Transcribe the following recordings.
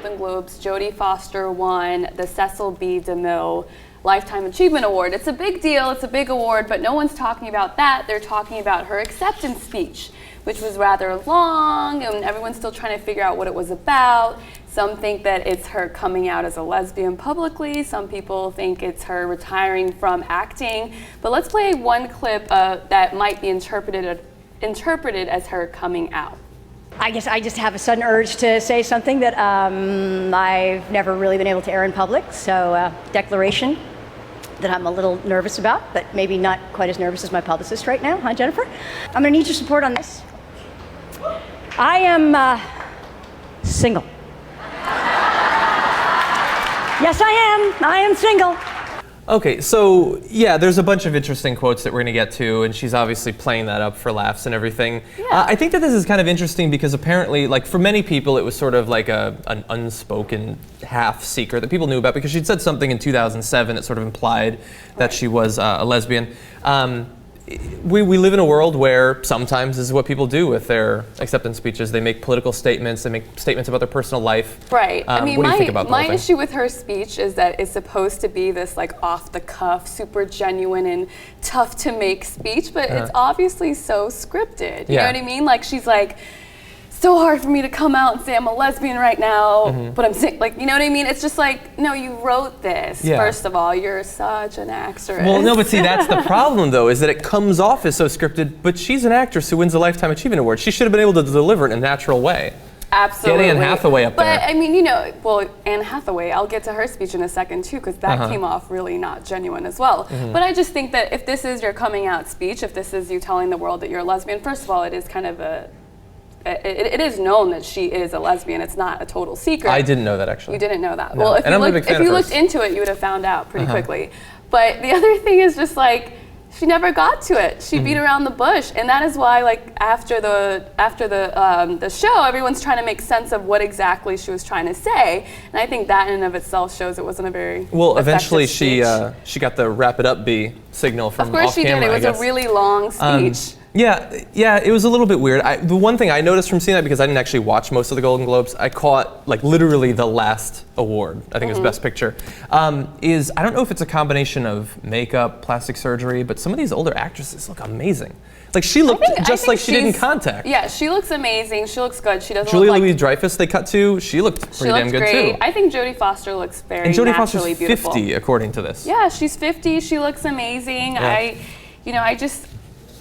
Golden Globes, Jodie Foster won the Cecil B. DeMille Lifetime Achievement Award. It's a big deal, it's a big award, but no one's talking about that. They're talking about her acceptance speech, which was rather long, and everyone's still trying to figure out what it was about. Some think that it's her coming out as a lesbian publicly. Some people think it's her retiring from acting. But let's play one clip that might be interpreted as her coming out. I guess I just have a sudden urge to say something that I've never really been able to air in public. So, declaration that I'm a little nervous about, but maybe not quite as nervous as my publicist right now. Huh, Jennifer? I'm gonna need your support on this. I am single. Yes, I am. I am single. Okay, so yeah, there's a bunch of interesting quotes that we're gonna get to, and she's obviously playing that up for laughs and everything. Yeah. I think that this is kind of interesting because apparently, like for many people, it was sort of like an unspoken half secret that people knew about because she'd said something in 2007 that sort of implied that she was a lesbian. We live in a world where sometimes this is what people do with their acceptance speeches. They make political statements, they make statements about their personal life. Right. I mean, what do you think about my issue with her speech is that it's supposed to be this like off the cuff, super genuine and tough to make speech, but it's obviously so scripted. You know what I mean? Like she's like, so hard for me to come out and say I'm a lesbian right now, but I'm sick. Like, you know what I mean? It's just like, no, you wrote this. First of all, you're such an actress. Well, no, but see, that's the problem, though, is that it comes off as so scripted, but she's an actress who wins a Lifetime Achievement Award. She should have been able to deliver it in a natural way. Absolutely. Get Anne Hathaway up there. But, I mean, you know, well, Anne Hathaway, I'll get to her speech in a second, too, because that came off really not genuine as well. But I just think that if this is your coming out speech, if this is you telling the world that you're a lesbian, first of all, it is kind of it is known that she is a lesbian. It's not a total secret. I didn't know that, actually. You didn't know that. No. Well, if you looked into it, you would have found out pretty quickly. But the other thing is just like, she never got to it. She beat around the bush, and that is why, like, after the show, everyone's trying to make sense of what exactly she was trying to say, and I think that in and of itself shows it wasn't a very eventually speech. she got the wrap it up B signal from off camera. Of course she did. It was a really long speech. Yeah, it was a little bit weird. The one thing I noticed from seeing that, because I didn't actually watch most of the Golden Globes, I caught like literally the last award, I think it was Best Picture, is I don't know if it's a combination of makeup, plastic surgery, but some of these older actresses look amazing. Like she looked just like she did in Contact. Yeah, she looks amazing. She looks good. She doesn't Julia look like Louis-Dreyfus they cut to, she looked pretty damn good great. too. I think Jodie Foster looks very and Jodie naturally Foster's beautiful. 50 according to this. Yeah, she's 50. She looks amazing. Yeah.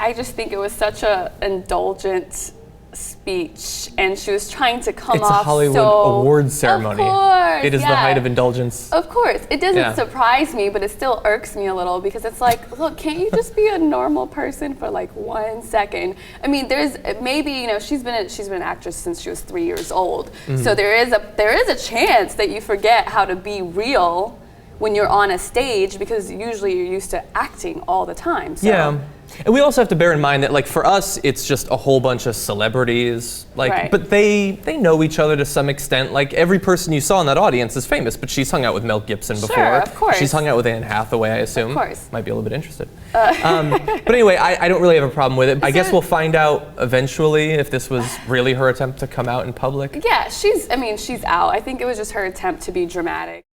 I just think it was such a indulgent speech, and she was trying to come off so... It's a Hollywood awards ceremony. Of course, it is the height of indulgence. Of course. It doesn't surprise me, but it still irks me a little because it's like, look, can't you just be a normal person for like 1 second? I mean, there's maybe, you know, she's been an actress since she was 3 years old. So there is a chance that you forget how to be real when you're on a stage, because usually you're used to acting all the time. So. Yeah. And we also have to bear in mind that, like, for us, it's just a whole bunch of celebrities, like, but they know each other to some extent. Like, every person you saw in that audience is famous, but she's hung out with Mel Gibson before. Sure, of course. She's hung out with Anne Hathaway, I assume. Of course. Might be a little bit interested. But anyway, I don't really have a problem with it. I guess we'll find out eventually if this was really her attempt to come out in public. Yeah, she's out. I think it was just her attempt to be dramatic.